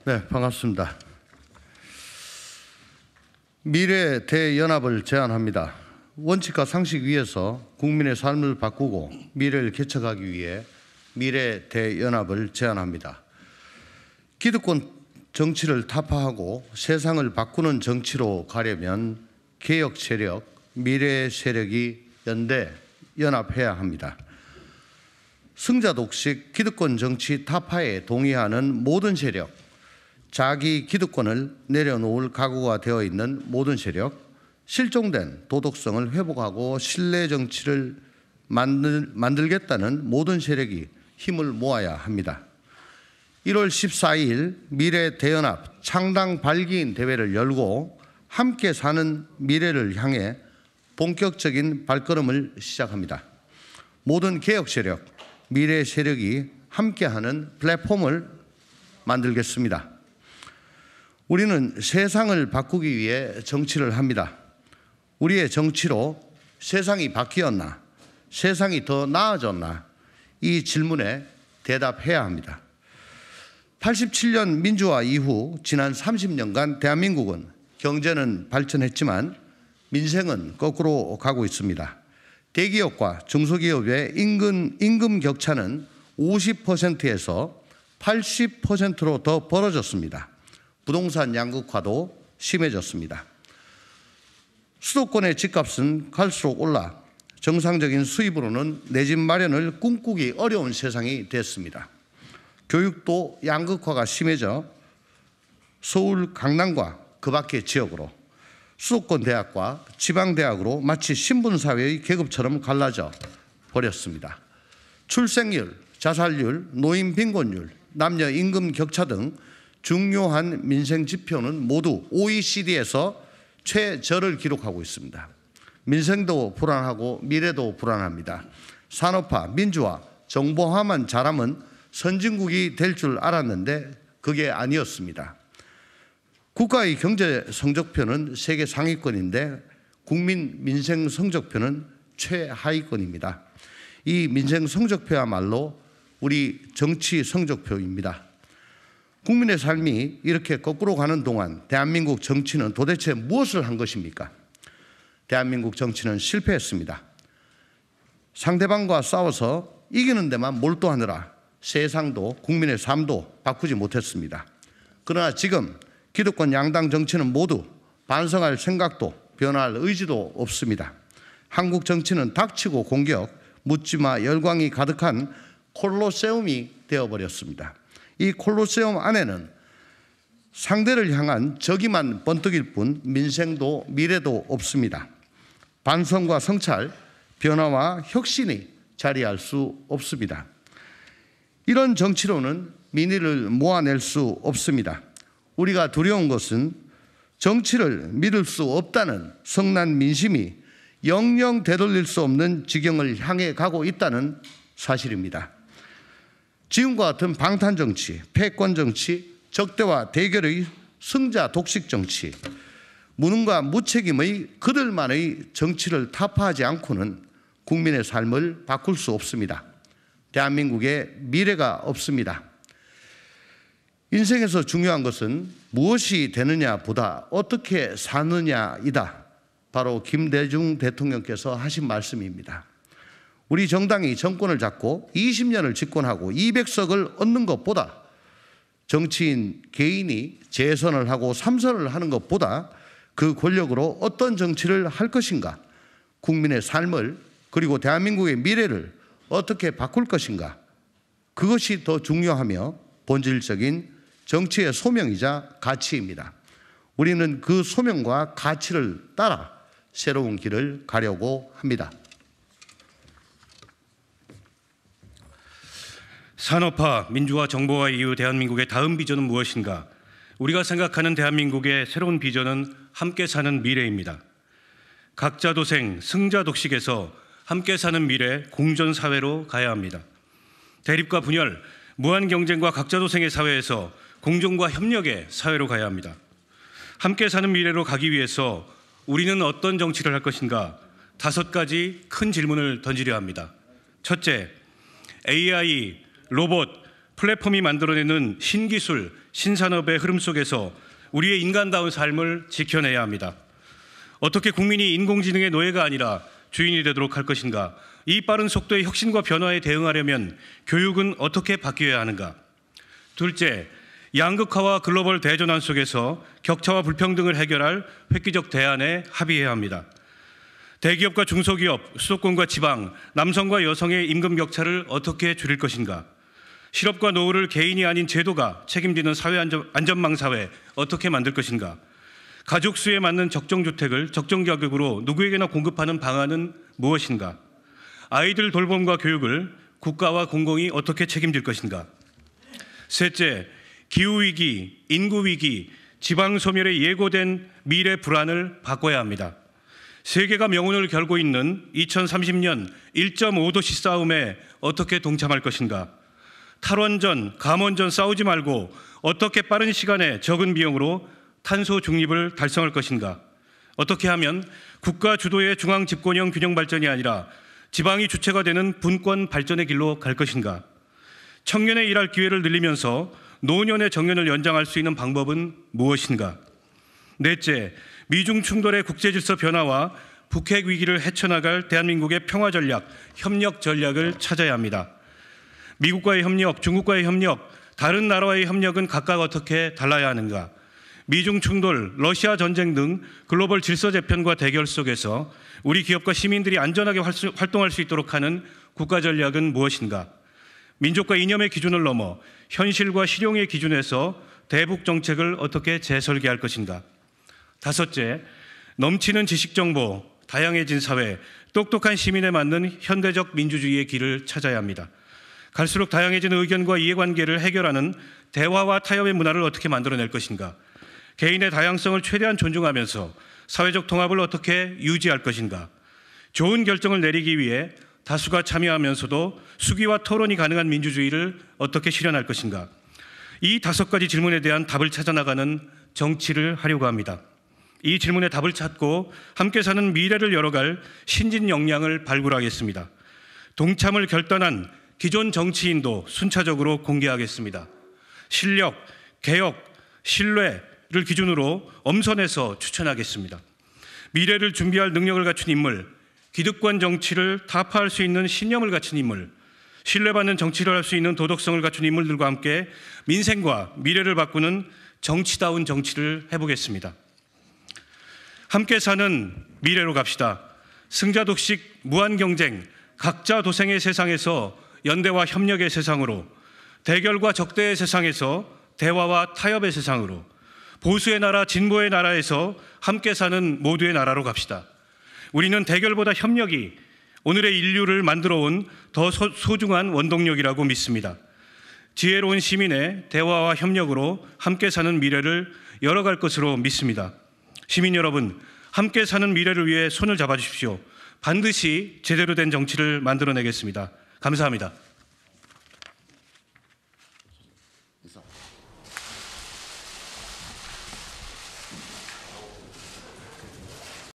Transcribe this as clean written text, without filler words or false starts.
네, 반갑습니다. 미래 대연합을 제안합니다. 원칙과 상식 위에서 국민의 삶을 바꾸고 미래를 개척하기 위해 미래 대연합을 제안합니다. 기득권 정치를 타파하고 세상을 바꾸는 정치로 가려면 개혁 세력, 미래 세력이 연대, 연합해야 합니다. 승자 독식 기득권 정치 타파에 동의하는 모든 세력, 자기 기득권을 내려놓을 각오가 되어 있는 모든 세력, 실종된 도덕성을 회복하고 신뢰 정치를 만들겠다는 모든 세력이 힘을 모아야 합니다. 1월 14일 미래 대연합 창당 발기인 대회를 열고 함께 사는 미래를 향해 본격적인 발걸음을 시작합니다. 모든 개혁 세력, 미래 세력이 함께하는 플랫폼을 만들겠습니다. 우리는 세상을 바꾸기 위해 정치를 합니다. 우리의 정치로 세상이 바뀌었나, 세상이 더 나아졌나, 이 질문에 대답해야 합니다. 87년 민주화 이후 지난 30년간 대한민국은 경제는 발전했지만 민생은 거꾸로 가고 있습니다. 대기업과 중소기업의 임금 격차는 50%에서 80%로 더 벌어졌습니다. 부동산 양극화도 심해졌습니다. 수도권의 집값은 갈수록 올라 정상적인 수입으로는 내 집 마련을 꿈꾸기 어려운 세상이 됐습니다. 교육도 양극화가 심해져 서울 강남과 그 밖의 지역으로 수도권 대학과 지방 대학으로 마치 신분사회의 계급처럼 갈라져 버렸습니다. 출생률, 자살률, 노인 빈곤율, 남녀 임금 격차 등 중요한 민생 지표는 모두 OECD에서 최저를 기록하고 있습니다. 민생도 불안하고 미래도 불안합니다. 산업화, 민주화, 정보화만 잘하면 선진국이 될 줄 알았는데 그게 아니었습니다. 국가의 경제 성적표는 세계 상위권인데 국민 민생 성적표는 최하위권입니다. 이 민생 성적표야말로 우리 정치 성적표입니다. 국민의 삶이 이렇게 거꾸로 가는 동안 대한민국 정치는 도대체 무엇을 한 것입니까? 대한민국 정치는 실패했습니다. 상대방과 싸워서 이기는 데만 몰두하느라 세상도 국민의 삶도 바꾸지 못했습니다. 그러나 지금 기득권 양당 정치는 모두 반성할 생각도 변화할 의지도 없습니다. 한국 정치는 닥치고 공격, 묻지마 열광이 가득한 콜로세움이 되어버렸습니다. 이 콜로세움 안에는 상대를 향한 적이만 번뜩일 뿐 민생도 미래도 없습니다. 반성과 성찰, 변화와 혁신이 자리할 수 없습니다. 이런 정치로는 민의를 모아낼 수 없습니다. 우리가 두려운 것은 정치를 믿을 수 없다는 성난 민심이 영영 되돌릴 수 없는 지경을 향해 가고 있다는 사실입니다. 지금과 같은 방탄 정치, 패권 정치, 적대와 대결의 승자 독식 정치, 무능과 무책임의 그들만의 정치를 타파하지 않고는 국민의 삶을 바꿀 수 없습니다. 대한민국에 미래가 없습니다. 인생에서 중요한 것은 무엇이 되느냐보다 어떻게 사느냐이다. 바로 김대중 대통령께서 하신 말씀입니다. 우리 정당이 정권을 잡고 20년을 집권하고 200석을 얻는 것보다 정치인 개인이 재선을 하고 3선을 하는 것보다 그 권력으로 어떤 정치를 할 것인가, 국민의 삶을 그리고 대한민국의 미래를 어떻게 바꿀 것인가, 그것이 더 중요하며 본질적인 정치의 소명이자 가치입니다. 우리는 그 소명과 가치를 따라 새로운 길을 가려고 합니다. 산업화, 민주화, 정보화 이후 대한민국의 다음 비전은 무엇인가? 우리가 생각하는 대한민국의 새로운 비전은 함께 사는 미래입니다. 각자 도생, 승자 독식에서 함께 사는 미래, 공존사회로 가야 합니다. 대립과 분열, 무한 경쟁과 각자 도생의 사회에서 공존과 협력의 사회로 가야 합니다. 함께 사는 미래로 가기 위해서 우리는 어떤 정치를 할 것인가? 5가지 큰 질문을 던지려 합니다. 첫째, AI, 로봇, 플랫폼이 만들어내는 신기술, 신산업의 흐름 속에서 우리의 인간다운 삶을 지켜내야 합니다. 어떻게 국민이 인공지능의 노예가 아니라 주인이 되도록 할 것인가? 이 빠른 속도의 혁신과 변화에 대응하려면 교육은 어떻게 바뀌어야 하는가? 둘째, 양극화와 글로벌 대전환 속에서 격차와 불평등을 해결할 획기적 대안에 합의해야 합니다. 대기업과 중소기업, 수도권과 지방, 남성과 여성의 임금 격차를 어떻게 줄일 것인가? 실업과 노후를 개인이 아닌 제도가 책임지는 사회 안전망 사회 어떻게 만들 것인가? 가족 수에 맞는 적정주택을 적정 가격으로 누구에게나 공급하는 방안은 무엇인가? 아이들 돌봄과 교육을 국가와 공공이 어떻게 책임질 것인가? 셋째, 기후위기, 인구위기, 지방소멸에 예고된 미래 불안을 바꿔야 합니다. 세계가 명운을 겨루고 있는 2030년 1.5도씨 싸움에 어떻게 동참할 것인가? 탈원전, 감원전 싸우지 말고 어떻게 빠른 시간에 적은 비용으로 탄소 중립을 달성할 것인가? 어떻게 하면 국가 주도의 중앙 집권형 균형 발전이 아니라 지방이 주체가 되는 분권 발전의 길로 갈 것인가? 청년의 일할 기회를 늘리면서 노년의 정년을 연장할 수 있는 방법은 무엇인가? 넷째, 미중 충돌의 국제질서 변화와 북핵 위기를 헤쳐나갈 대한민국의 평화 전략, 협력 전략을 찾아야 합니다. 미국과의 협력, 중국과의 협력, 다른 나라와의 협력은 각각 어떻게 달라야 하는가? 미중 충돌, 러시아 전쟁 등 글로벌 질서 재편과 대결 속에서 우리 기업과 시민들이 안전하게 활동할 수 있도록 하는 국가 전략은 무엇인가? 민족과 이념의 기준을 넘어 현실과 실용의 기준에서 대북 정책을 어떻게 재설계할 것인가? 다섯째, 넘치는 지식 정보, 다양해진 사회, 똑똑한 시민에 맞는 현대적 민주주의의 길을 찾아야 합니다. 갈수록 다양해진 의견과 이해관계를 해결하는 대화와 타협의 문화를 어떻게 만들어낼 것인가? 개인의 다양성을 최대한 존중하면서 사회적 통합을 어떻게 유지할 것인가? 좋은 결정을 내리기 위해 다수가 참여하면서도 수기와 토론이 가능한 민주주의를 어떻게 실현할 것인가? 이 5가지 질문에 대한 답을 찾아나가는 정치를 하려고 합니다. 이 질문에 답을 찾고 함께 사는 미래를 열어갈 신진 역량을 발굴하겠습니다. 동참을 결단한 기존 정치인도 순차적으로 공개하겠습니다. 실력, 개혁, 신뢰를 기준으로 엄선해서 추천하겠습니다. 미래를 준비할 능력을 갖춘 인물, 기득권 정치를 타파할 수 있는 신념을 갖춘 인물, 신뢰받는 정치를 할 수 있는 도덕성을 갖춘 인물들과 함께 민생과 미래를 바꾸는 정치다운 정치를 해보겠습니다. 함께 사는 미래로 갑시다. 승자독식, 무한경쟁, 각자 도생의 세상에서 연대와 협력의 세상으로, 대결과 적대의 세상에서 대화와 타협의 세상으로, 보수의 나라, 진보의 나라에서 함께 사는 모두의 나라로 갑시다. 우리는 대결보다 협력이 오늘의 인류를 만들어온 더 소중한 원동력이라고 믿습니다. 지혜로운 시민의 대화와 협력으로 함께 사는 미래를 열어갈 것으로 믿습니다. 시민 여러분, 함께 사는 미래를 위해 손을 잡아주십시오. 반드시 제대로 된 정치를 만들어내겠습니다. 감사합니다.